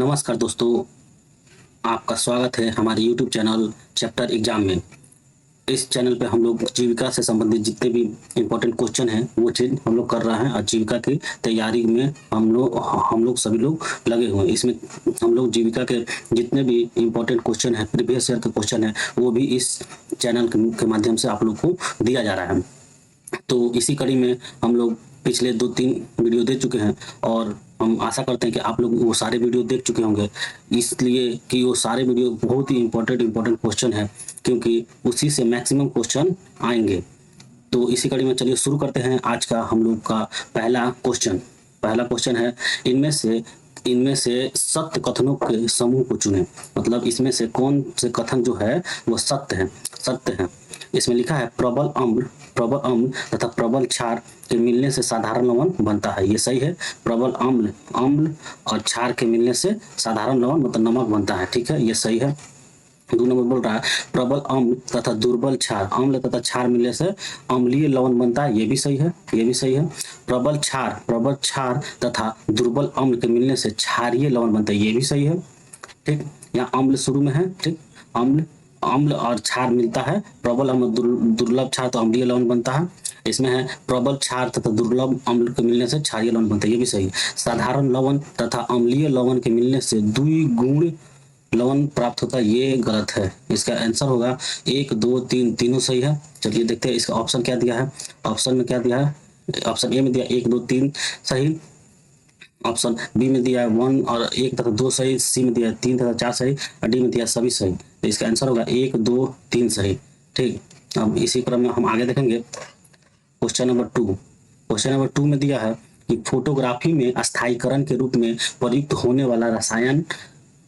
नमस्कार दोस्तों, आपका स्वागत है हमारे YouTube चैनल चैप्टर एग्जाम में। इस चैनल पे हम लोग जीविका से संबंधित जितने भी इम्पोर्टेंट क्वेश्चन हैं वो चीज़ हम लोग कर रहे हैं और जीविका की तैयारी में हम लोग सभी लोग लगे हुए हैं। इसमें हम लोग जीविका के जितने भी इम्पोर्टेंट क्वेश्चन हैं, प्रीवियस ईयर के क्वेश्चन हैं, वो भी इस चैनल के माध्यम से आप लोग को दिया जा रहा है। तो इसी कड़ी में हम लोग पिछले 2-3 वीडियो दे चुके हैं और हम आशा करते हैं कि आप लोग वो सारे वीडियो देख चुके होंगे, इसलिए कि वो सारे वीडियो बहुत ही इम्पोर्टेंट क्वेश्चन है, क्योंकि उसी से मैक्सिमम क्वेश्चन आएंगे। तो इसी कड़ी में चलिए शुरू करते हैं आज का हम लोग का पहला क्वेश्चन है, इनमें से सत्य कथनों के समूह को चुनें। मतलब इसमें से कौन से कथन जो है वो सत्य है। इसमें लिखा है प्रबल अम्ल तथा प्रबल क्षार के मिलने से साधारण लवण बनता है। ये सही है। प्रबल अम्ल और क्षार के मिलने से साधारण लवण मतलब नमक बनता है। ठीक है, ये सही है। 2 नंबर बोल रहा है प्रबल अम्ल तथा दुर्बल क्षार, अम्ल तथा क्षार मिलने से अम्लीय लवण बनता है। ये भी सही है। प्रबल क्षार तथा दुर्बल अम्ल के मिलने से क्षारीय लवण बनता है। ये भी सही है। ठीक, यहाँ अम्ल शुरू में है। ठीक, अम्ल और क्षार मिलता है, प्रबल अम्ल दुर्लभ क्षार तो अम्लीय लवण बनता है। इसमें है प्रबल क्षार तथा दुर्लभ अम्ल के मिलने से क्षारीय लवण बनता है। ये भी सही है। साधारण लवण तथा अम्लीय लवण के मिलने से द्विगुण लवण प्राप्त होता है। ये गलत है। इसका आंसर होगा 1, 2, 3 तीनों सही है। चलिए देखते हैं इसका ऑप्शन क्या दिया है। ऑप्शन में क्या दिया है? ऑप्शन ए में दिया 1, 2, 3 सही। ऑप्शन बी में दिया है 1 और 1 तथा 2 सही। सी में दिया है 3 तथा 4 सही और डी में दिया सभी सही। तो इसका आंसर होगा 1, 2, 3 सही। ठीक, अब इसी क्रम में हम आगे देखेंगे क्वेश्चन नंबर 2 में दिया है कि फोटोग्राफी में स्थायीकरण के रूप में प्रयुक्त होने वाला रसायन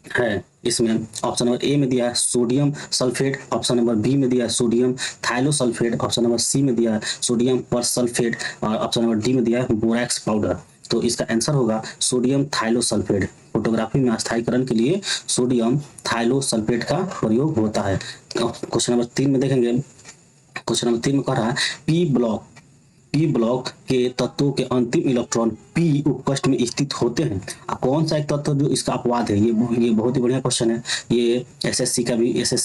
है। इसमें ऑप्शन नंबर ए में दिया है sodium sulphate, option number B में दिया है sodium thiosulphate, option number C में दिया है सोडियम परसल्फेट और ऑप्शन नंबर डी में दिया है बोरैक्स पाउडर। तो इसका आंसर होगा सोडियम थाइलोसल्फेट। फोटोग्राफी में स्थायीकरण के लिए सोडियम थाइलोसल्फेट का प्रयोग होता है। क्वेश्चन नंबर 3 में देखेंगे। क्वेश्चन नंबर 3 में कह रहा है पी ब्लॉक के तत्वों के अंतिम इलेक्ट्रॉन पी उपकष्ठ में स्थित होते हैं। कौन सा एक तत्व जो इसका अपवाद है? ये बहुत ही बढ़िया क्वेश्चन है। ये एसएससी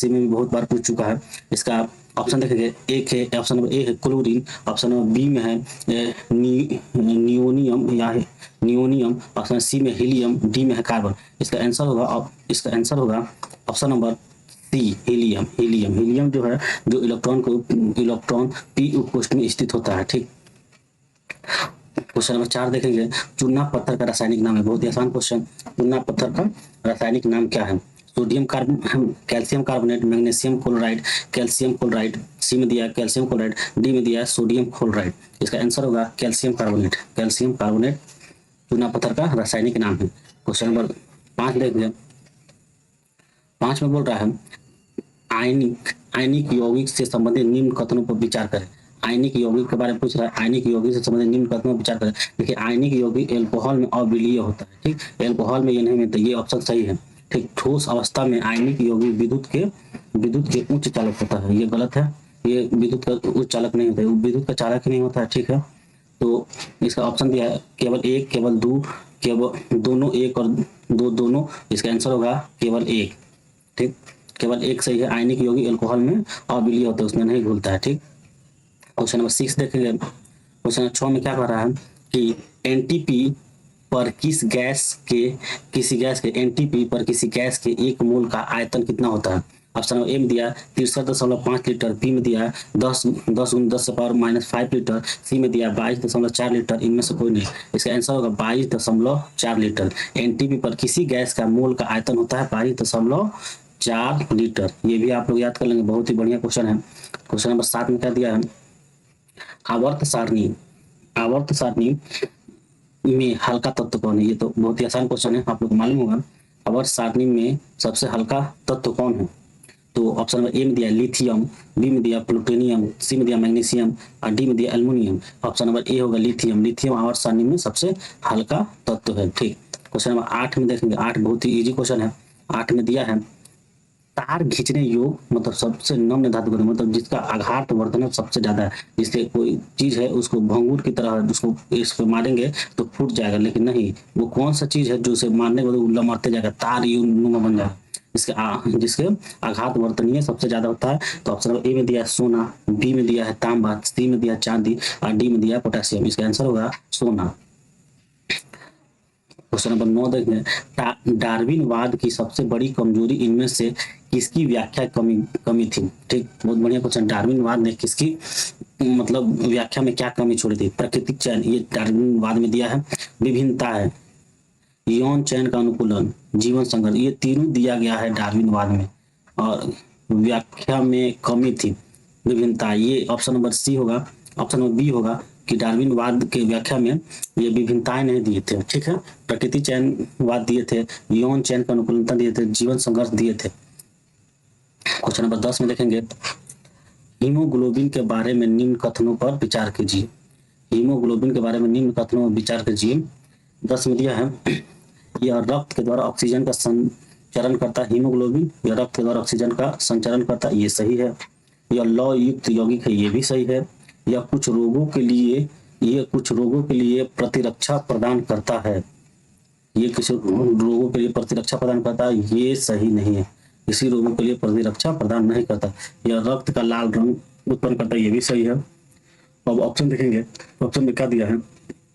में भी बहुत बार पूछ चुका है। इसका ऑप्शन देखेंगे। एक है ऑप्शन नंबर ए है क्लोरीन, ऑप्शन नंबर बी में है नियोनियम, ऑप्शन सी में हीलियम, डी में है कार्बन। इसका आंसर होगा ऑप्शन नंबर सी हीलियम जो है जो इलेक्ट्रॉन पी उपकोष्ठ में स्थित होता है। ठीक, क्वेश्चन नंबर 4 देखेंगे। चूना पत्थर का रासायनिक नाम है। बहुत ही आसान क्वेश्चन। चूना पत्थर का रासायनिक नाम क्या है? कैल्शियम कार्बोनेट, मैग्नीशियम क्लोराइड, सी में दिया है कैल्शियम क्लोराइड, डी में दिया है सोडियम क्लोराइड। इसका आंसर होगा कैल्शियम कार्बोनेट चूना पत्थर का रासायनिक नाम है। क्वेश्चन नंबर 5 देखेंगे। 5 में बोल रहा है आयनिक यौगिक से संबंधित निम्न कथनों पर विचार करें। आयनिक यौगिक के बारे में पूछ रहा है। आयनिक यौगिक से संबंधित निम्न कथनों पर विचार करें। देखिए, आयनिक यौगिक एल्कोहल में अविलीय होता है। ठीक, एल्कोहल में ये नहीं मिलता। ये ऑप्शन सही है। ठीक, ठोस अवस्था में आयनिक यौगिक विद्युत के उच्च चालक होता है। ये गलत है। ये विद्युत का उच्च चालक नहीं होता है, विद्युत का चालक ही नहीं होता है। ठीक है, तो इसका ऑप्शन दिया है केवल 1, केवल 2, केवल दोनों 1 और 2 दोनों। इसका आंसर होगा केवल 1। ठीक, केवल 1 सही है। आयनिक यौगिक अल्कोहल में अविलीय होता है, उसमें नहीं घुलता है। ठीक, क्वेश्चन नंबर 6 देखेंगे। क्वेश्चन नंबर 6 में क्या कह रहा है कि एनटीपी पर किसी गैस के एनटीपी पर किसी गैस के 1 मोल का आयतन कितना होता है? ऑप्शन नंबर ए में दिया 63.5 लीटर, बी में दिया 10 × 10⁻⁵ लीटर, सी में दिया 22.4 लीटर। इनमें से कोई नहीं। इसका आंसर होगा 22.4 लीटर। एनटीपी पर किसी गैस का मोल का आयतन होता है 22.4 लीटर। ये भी आप लोग याद कर लेंगे। बहुत ही बढ़िया क्वेश्चन है। क्वेश्चन नंबर 7 में क्या दिया है? आवर्त सारणी में हल्का तत्व कौन है? ये तो बहुत ही आसान क्वेश्चन है, आप लोग को मालूम होगा। आवर्त सारणी में सबसे हल्का तत्व कौन है? तो ऑप्शन नंबर ए में दिया लिथियम, बी में दिया प्लूटोनियम, सी में दिया मैग्नीशियम और डी में दिया एल्युमिनियम। ऑप्शन नंबर ए होगा लिथियम आवर्त सारणी में सबसे हल्का तत्व है। ठीक, क्वेश्चन नंबर 8 में देखेंगे। 8 बहुत ही इजी क्वेश्चन है। 8 में दिया है तार खींचने योग मतलब सबसे नम्र धातु का मतलब जिसका आघात वर्धन सबसे ज्यादा है, जिससे कोई चीज है उसको भंगूर की तरह उसको इसको मारेंगे तो फूट जाएगा, लेकिन नहीं, वो कौन सा चीज है जो उसे मारने के बाद उल्ला मारते जाएगा, तार यूं नुमा बन जाएगा, जिसके आघात वर्तनीय सबसे ज्यादा होता है। तो ऑप्शन नंबर ए में दिया है सोना, बी में दिया है तांबा, सी में दिया है चांदी और डी में दिया है पोटेशियम। इसका आंसर होगा सोना। क्वेश्चन नंबर 9 देखें, डार्विनवाद की सबसे बड़ी कमजोरी इनमें से किसकी व्याख्या कमी कमी थी। ठीक, बहुत बढ़िया क्वेश्चन। डार्विनवाद ने किसकी मतलब व्याख्या में क्या कमी छोड़ी थी। प्राकृतिक चयन, ये डार्विनवाद में दिया है। विभिन्नता है, यौन चयन का अनुकूलन, जीवन संघर्ष, ये तीनों दिया गया है डार्विनवाद में। और व्याख्या में कमी थी, विभिन्नता, ये ऑप्शन नंबर सी होगा। ऑप्शन नंबर बी होगा कि डार्विनवाद के व्याख्या में ये विभिन्नताएं नहीं दिए थे। ठीक है, प्रकृति चयनवाद दिए थे, यौन चयन का अनुकूलता दिए थे, जीवन संघर्ष दिए थे। क्वेश्चन नंबर 10 में देखेंगे, हीमोग्लोबिन के बारे में निम्न कथनों पर विचार कीजिए। हीमोग्लोबिन के बारे में निम्न कथनों पर विचार कीजिए। 10 में दिया है, यह रक्त के द्वारा ऑक्सीजन का संचरण करता है। हीमोग्लोबिन यह रक्त के द्वारा ऑक्सीजन का संचरण करता है, ये सही है। यह लौ युक्त यौगिक है, ये भी सही है। यह कुछ रोगों के लिए प्रतिरक्षा प्रदान करता है, ये किसी रोगों के लिए प्रतिरक्षा प्रदान करता है, ये सही नहीं है। किसी रोगों के लिए प्रतिरक्षा प्रदान नहीं करता। यह रक्त का लाल रंग उत्पन्न करता है, ये भी सही है। अब ऑप्शन देखेंगे, ऑप्शन में क्या दिया है,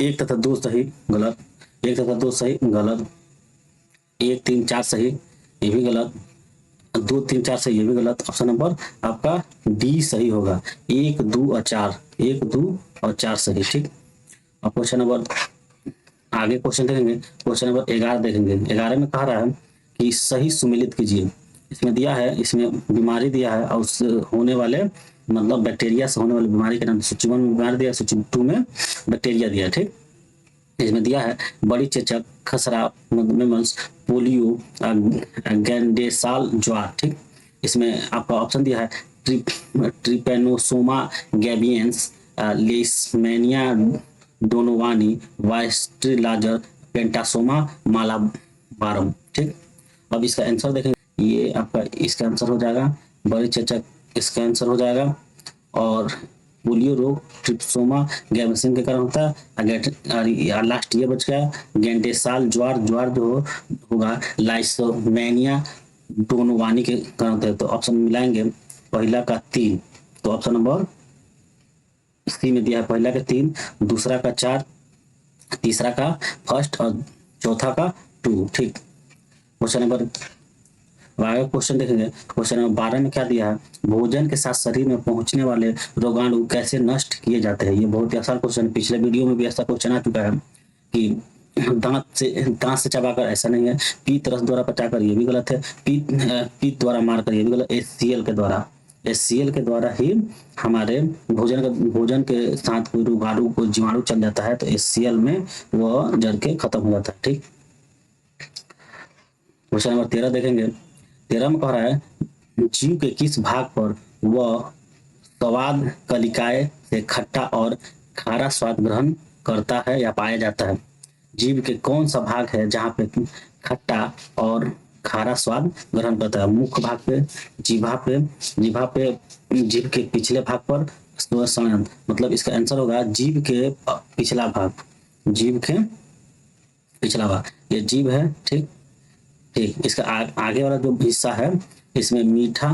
1 तथा 2 सही गलत, 1 तथा 2 सही गलत, 1 3 4 सही ये भी गलत, 2 3 4 सही ये भी गलत। ऑप्शन नंबर आपका डी सही होगा, 1 2 और 4, 1 2 और 4 सही। ठीक, और क्वेश्चन नंबर आगे क्वेश्चन देखेंगे, क्वेश्चन नंबर 11 देखेंगे। 11 में कह रहा है कि सही सुमेलित कीजिए। इसमें दिया है, इसमें बीमारी दिया है और उससे होने वाले मतलब बैक्टीरिया से होने वाली बीमारी के नाम, सूची 1 में बीमारी दिया, सूची 2 में बैक्टीरिया दिया। ठीक, इसमें दिया है बड़ी चेचक, खसरा, मेमल्स, पोलियो, गैंडेसाल, ज्वार। ठीक, इसमें आपका ऑप्शन दिया है ट्रिपेनोसोमा गैबियंस, लेशमैनिया डोनोवानी, वाइस्ट्रिलाजर, पेंटासोमा मालाबारम। ठीक, अब इसका आंसर देखेंगे, ये आपका इसका आंसर हो जाएगा बड़ी चेचक, इसका आंसर हो जाएगा। और पोलियो रोग ट्रिप्सोमा गैबियंस के कारण होता है। लास्ट ये बच गया गैंडेसाल ज्वार, ज्वार जो होगा लाइसोमैनिया डोनोवानी के कारण होता है। तो ऑप्शन मिलाएंगे, पहला का 3, तो ऑप्शन नंबर सी में दिया है पहला का 3, दूसरा का 4, तीसरा का फर्स्ट और चौथा का 2। ठीक, क्वेश्चन नंबर आगे क्वेश्चन देखेंगे, क्वेश्चन नंबर 12 में क्या दिया है, भोजन के साथ शरीर में पहुंचने वाले रोगाणु कैसे नष्ट किए जाते हैं। ये बहुत ही आसान क्वेश्चन, पिछले वीडियो में भी ऐसा क्वेश्चन आ चुका है कि दांत से चबाकर, ऐसा नहीं है। पीत रस द्वारा पचाकर, ये भी गलत है। पीत द्वारा मारकर, ये भी गलत। एचसीएल के द्वारा ही हमारे भोजन के साथ कोई रोगाणु को जीवाणु चल जाता है तो एचसीएल में वह जल के खत्म हो जाता है। ठीक, क्वेश्चन नंबर 13 देखेंगे। 13 में कह रहा है, जीव के किस भाग पर वह स्वाद कलिकाए से खट्टा और खारा स्वाद ग्रहण करता है या पाया जाता है। जीव के कौन सा भाग है जहाँ पे खट्टा और खारा स्वाद ग्रहण करता है। मुख्य भाग पे, जीभा पे, जीभ के पिछले भाग पर, मतलब इसका आंसर होगा जीभ के पिछला भाग, जीभ के पिछला भाग, ये जीभ है। ठीक, इसका आगे वाला जो हिस्सा है इसमें मीठा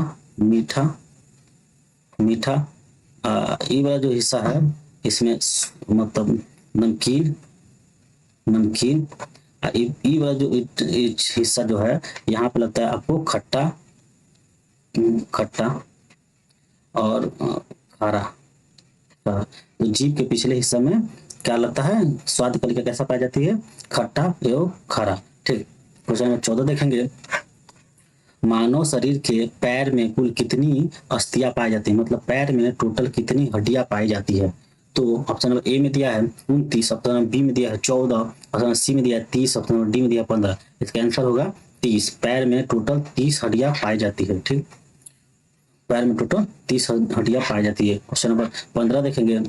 ये वाला जो हिस्सा है इसमें मतलब नमकीन, ये वाला जो हिस्सा जो है यहाँ पे लगता है आपको खट्टा और खारा। तो जीभ के पिछले हिस्से में क्या लगता है, स्वाद कलिका कैसा पाई जाती है, खट्टा एवं खारा। ठीक, क्वेश्चन नंबर 14 देखेंगे। मानव शरीर के पैर में कुल कितनी अस्थियां पाई जाती है, मतलब पैर में टोटल कितनी हड्डियां पाई जाती है। तो ऑप्शन नंबर ए में दिया है 29, ऑप्शन नंबर बी में दिया है 14, ऑप्शन नंबर सी में दिया है 30, ऑप्शन नंबर डी में दिया है 15। इसका आंसर होगा 30। पैर में टोटल 30 हड्डियां पाई जाती है। ठीक, पैर में टोटल 30 हड्डियां पाई जाती है। क्वेश्चन नंबर 15 देखेंगे,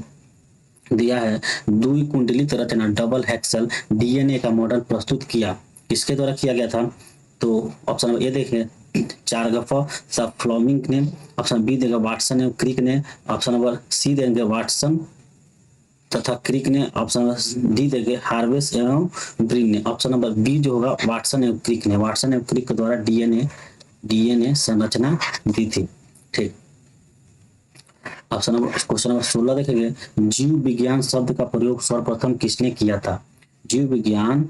दिया है द्विकुंडलित रचना डबल हेक्सल डीएनए का मॉडल प्रस्तुत किया, किसके द्वारा किया गया था। तो ऑप्शन नंबर ए देखें 4 का फ सब फ्लोमिंग ने, ऑप्शन बी देगा वाटसन एवं क्रिक ने, ऑप्शन नंबर सी देंगे वाटसन तथा क्रिक ने, ऑप्शन नंबर डी देंगे हार्वेस एवं ब्रिन ने। ऑप्शन नंबर बी जो होगा वाटसन एवं क्रिक ने, वाटसन एवं क्रिक के द्वारा डीएनए संरचना दी थी। ठीक, ऑप्शन नंबर क्वेश्चन नंबर 16 देखेंगे, जीव विज्ञान शब्द का प्रयोग सर्वप्रथम किसने किया था? जीव विज्ञान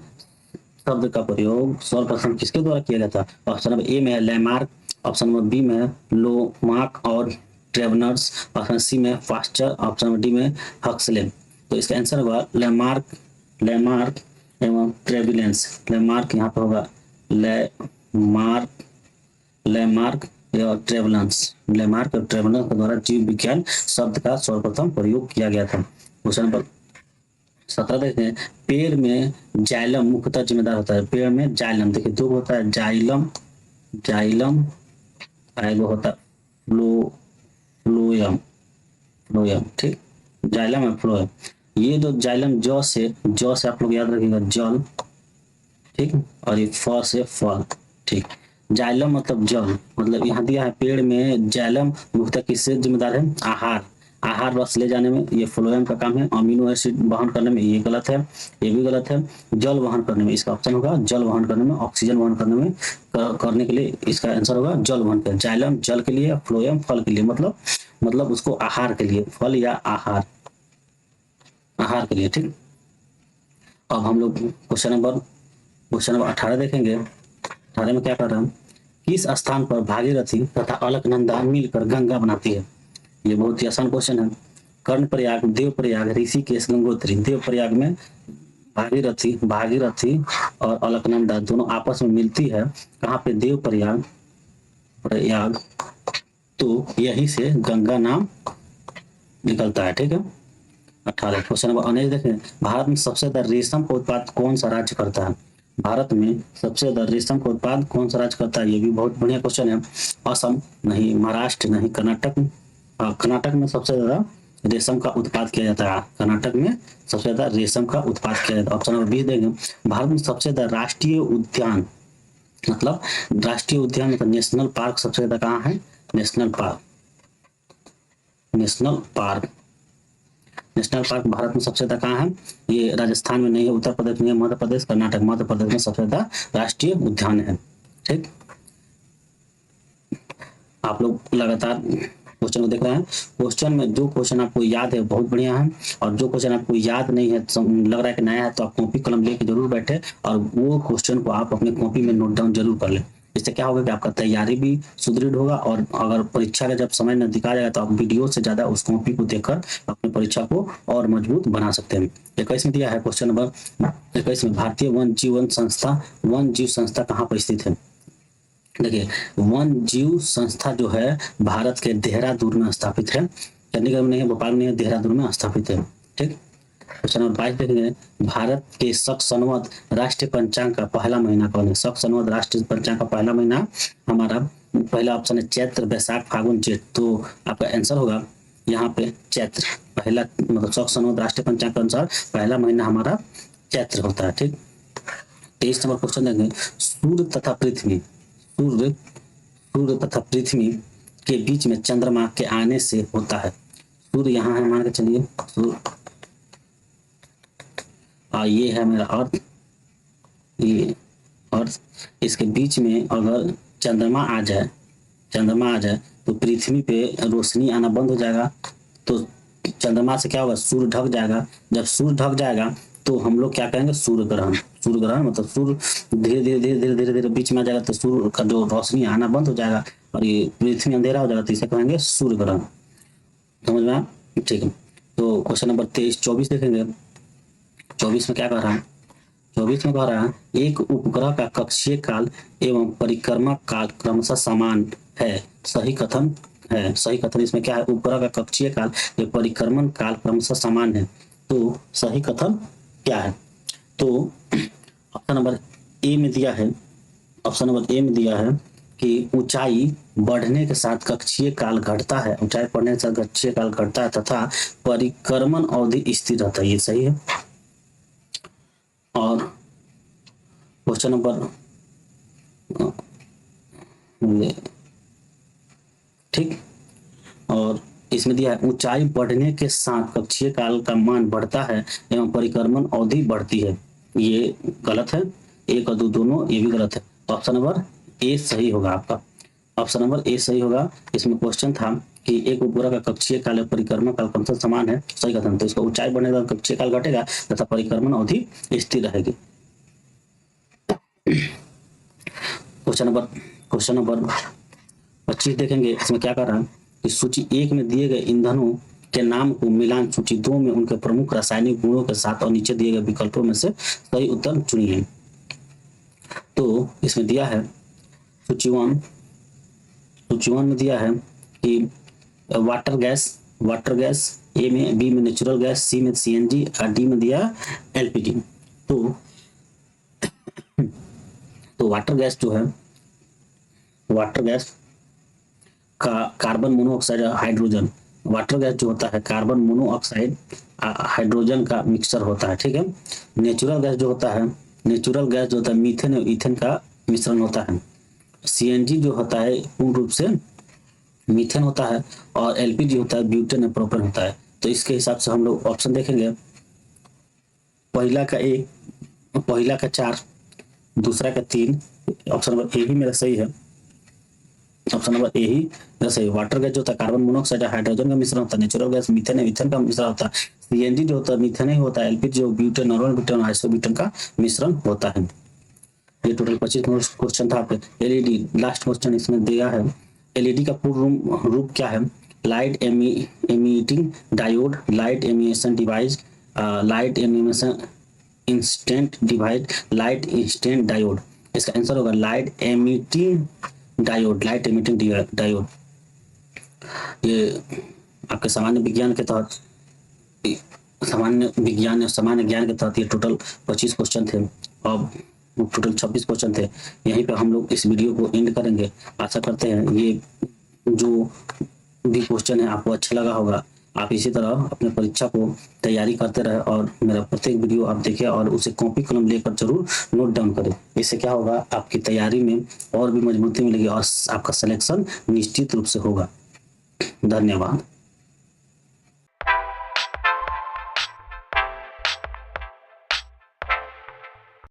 शब्द का प्रयोग सर्वप्रथम किसके द्वारा किया गया था? ऑप्शन नंबर ए में है लैमार्क, ऑप्शन नंबर बी में लोमार्क और ट्रेवनर्स, ऑप्शन सी में फास्टर, ऑप्शन नंबर डी में हक्सले। तो इसका आंसर होगा लैमार्क एवं ट्रेविलेंस। लैमार्क यहाँ पर होगा लैमार्क और ट्रेवलेंस के द्वारा जीव विज्ञान शब्द का सर्वप्रथम प्रयोग किया गया था। क्वेश्चन नंबर 17 देखते हैं, पेड़ में जाइलम मुख्यतः जिम्मेदार होता है। पेड़ में जाइलम देखिए दो होता है, जाइलम एगो होता है फ्लोयम। ठीक, जाइलम और फ्लोयम। ये जो जाइलम जौ से आप लोग याद रखिएगा जल, ठीक, और ये फ से फल। ठीक, जाइलम मतलब जल, मतलब यहाँ दिया है पेड़ में जाइलम मुख्यतः किससे जिम्मेदार है? आहार रस ले जाने में ये फ्लोएम का काम है। अमीनो एसिड वहन करने में ये गलत है, ये भी गलत है। जल वहन करने में, इसका ऑप्शन होगा जल वहन करने में, ऑक्सीजन वहन करने में करने के लिए इसका आंसर होगा जल वहन कर। जाइलम जल के लिए, फ्लोएम फल के लिए, मतलब उसको आहार के लिए, फल या आहार के लिए। ठीक, अब हम लोग क्वेश्चन नंबर 18 देखेंगे। 18 में क्या कर रहे हैं, किस स्थान पर भागीरथी तथा अलकनंदा मिलकर गंगा बनाती है? ये बहुत ही आसान क्वेश्चन है। कर्णप्रयाग, देवप्रयाग, ऋषिकेश, गंगोत्री। देवप्रयाग में भागीरथी और अलकनंदा दोनों आपस में मिलती है। कहाँ पे? देवप्रयाग तो यही से गंगा नाम निकलता है। ठीक है। 18 क्वेश्चन नंबर 19 देखें, भारत में सबसे ज्यादा रेशम का उत्पाद कौन सा राज्य करता है? भारत में सबसे ज्यादा रेशम का उत्पाद कौन सा राज्य करता है? ये भी बहुत बढ़िया क्वेश्चन है। असम नहीं, महाराष्ट्र नहीं, कर्नाटक में सबसे ज्यादा रेशम का उत्पाद किया जाता है। कर्नाटक में सबसे ज्यादा रेशम का उत्पाद किया जाता है। ऑप्शन नंबर 20 देंगे, भारत में सबसे ज्यादा राष्ट्रीय उद्यान मतलब नेशनल पार्क सबसे ज्यादा कहाँ है? नेशनल पार्क भारत में सबसे ज्यादा कहाँ है? ये राजस्थान में नहीं है, उत्तर प्रदेश में, मध्य प्रदेश, कर्नाटक। मध्य प्रदेश में सबसे ज्यादा राष्ट्रीय उद्यान है। ठीक, आप लोग लगातार क्वेश्चन को देख रहे हैं। क्वेश्चन में जो क्वेश्चन आपको याद है बहुत बढ़िया है, और जो क्वेश्चन आपको याद नहीं है, लग रहा है कि नया है, तो आप कॉपी कलम लेके जरूर बैठे और वो क्वेश्चन को आप अपने कॉपी में नोट डाउन जरूर कर लें। इससे क्या होगा कि आपका तैयारी भी सुदृढ़ होगा, और अगर परीक्षा का जब समय नजदीक आ जाएगा तो आप वीडियो से ज्यादा उस कॉपी को देखकर अपनी परीक्षा को और मजबूत बना सकते हैं। 21 में दिया है क्वेश्चन नंबर 21 में, भारतीय वन जीव संस्था कहाँ पर स्थित है? देखिए, वन जीव संस्था जो है भारत के देहरादून में स्थापित है। चंडीगढ़ में नहीं है, भोपाल में नहीं है, देहरादून में स्थापित है। ठीक, क्वेश्चन नंबर 22 देखेंगे, भारत के शक राष्ट्रीय पंचांग का पहला महीना कौन है? शक राष्ट्रीय पंचांग का पहला महीना हमारा पहला ऑप्शन है चैत्र, बैसाख, फागुन, जेठ। तो आपका आंसर होगा यहाँ पे चैत्र। पहला मतलब शक राष्ट्रीय पंचांग के अनुसार पहला महीना हमारा चैत्र होता है। ठीक, 23 नंबर क्वेश्चन देखेंगे, सूर्य तथा पृथ्वी के बीच में चंद्रमा के आने से होता है। सूर्य यहाँ है, मान के चलिए सूर्य, ये है मेरा अर्थ, ये अर्थ, इसके बीच में अगर चंद्रमा आ जाए तो पृथ्वी पे रोशनी आना बंद हो जाएगा। तो चंद्रमा से क्या होगा? सूर्य ढक जाएगा। जब सूर्य ढक जाएगा तो हम लोग क्या कहेंगे? सूर्य ग्रहण मतलब सूर्य धीरे बीच में आ जाएगा, तो सूर्य का जो रोशनी आना बंद हो जाएगा और ये पृथ्वी अंधेरा हो जाएगा, तो इसे कहेंगे सूर्य ग्रहण। समझ में आया? ठीक है। तो क्वेश्चन नंबर 24 देखेंगे। 24 में क्या कह रहा है? 24 में कह रहा है, एक उपग्रह का कक्षीय काल एवं परिक्रमा काल क्रमशः समान है, सही कथन है। सही कथन इसमें क्या है? उपग्रह का कक्षीय काल या परिक्रमण काल क्रमशः समान है, तो सही कथन क्या है? तो ऑप्शन नंबर ए में दिया है कि ऊंचाई बढ़ने के साथ कक्षीय काल घटता है, ऊंचाई बढ़ने के साथ कक्षीय काल घटता है तथा परिक्रमण अवधि स्थिर रहता है। ये सही है। और क्वेश्चन नंबर ये ठीक। और इसमें दिया है ऊंचाई बढ़ने के साथ कक्षीय काल का मान बढ़ता है एवं परिक्रमण अवधि बढ़ती है। ये गलत है, एक और दो दोनों ये भी गलत है। ऑप्शन नंबर ए सही होगा आपका, ऑप्शन नंबर ए सही होगा। इसमें क्वेश्चन था कि एक उपग्रह का कक्षीय काल और परिक्रमण काल क्रमशः समान है, सही कथन। तो इसका ऊंचाई बढ़ने का कक्षीय काल घटेगा तथा परिक्रमण अवधि स्थिर रहेगी। क्वेश्चन नंबर 25 देखेंगे। इसमें क्या कर रहा है कि सूची 1 में दिए गए ईंधनों के नाम को मिलान सूची 2 में उनके प्रमुख रासायनिक गुणों के साथ और नीचे दिए गए विकल्पों में से सही उत्तर चुनिए। तो इसमें दिया है सूची 1 में दिया है कि वाटर गैस, ए में, बी में नेचुरल गैस, सी में सीएनजी और डी में दिया एलपीजी। तो वाटर गैस जो है, वाटर गैस का carbon monoxide hydrogen, water gas जो होता है कार्बन मोनोऑक्साइड हाइड्रोजन का मिक्सचर होता है, ठीक है। नेचुरल गैस जो होता है मीथेन और ईथेन का मिश्रण होता है। सीएनजी जो होता है पूर्ण रूप से मीथेन होता है और एलपीजी होता है ब्यूटेन और प्रोपेन होता है। तो इसके हिसाब से हम लोग ऑप्शन देखेंगे, पहला का 1, पहला का 4, दूसरा का 3। ऑप्शन नंबर ए ही मेरा सही है, ऑप्शन नंबर ए ही मेरा सही। वाटर गैस जो होता है कार्बन मोनोऑक्साइड हाइड्रोजन का मिश्रण होता है, नेचुरल गैस मीथेन है ईथेन का मिश्रण होता है, सीएनजी जो होता है मीथेन ही होता है, एलपीजी जो ब्यूटेन, नॉर्मल ब्यूटेन और आइसोब्यूटेन का मिश्रण होता है। ये टोटल 25 क्वेश्चन था आपके। एलईडी लास्ट क्वेश्चन इसमें दिया है, एलईडी का पूर्ण रूप क्या है? Light emitting diode, light emission device, light emission instant device, light instant diode. इसका आंसर होगा light emitting diode, light emitting diode. ये आपके सामान्य विज्ञान के तहत, सामान्य विज्ञान और सामान्य ज्ञान के तहत ये टोटल 25 क्वेश्चन थे। अब टोटल 26 क्वेश्चन थे। यहीं पे हम लोग इस वीडियो को एंड करेंगे। आशा करते हैं ये जो भी क्वेश्चन है आपको अच्छा लगा होगा। आप इसी तरह अपने परीक्षा को तैयारी करते रहे और मेरा प्रत्येक वीडियो आप देखें और उसे कॉपी कलम लेकर जरूर नोट डाउन करें। इससे क्या होगा, आपकी तैयारी में और भी मजबूती मिलेगी और आपका सिलेक्शन निश्चित रूप से होगा। धन्यवाद।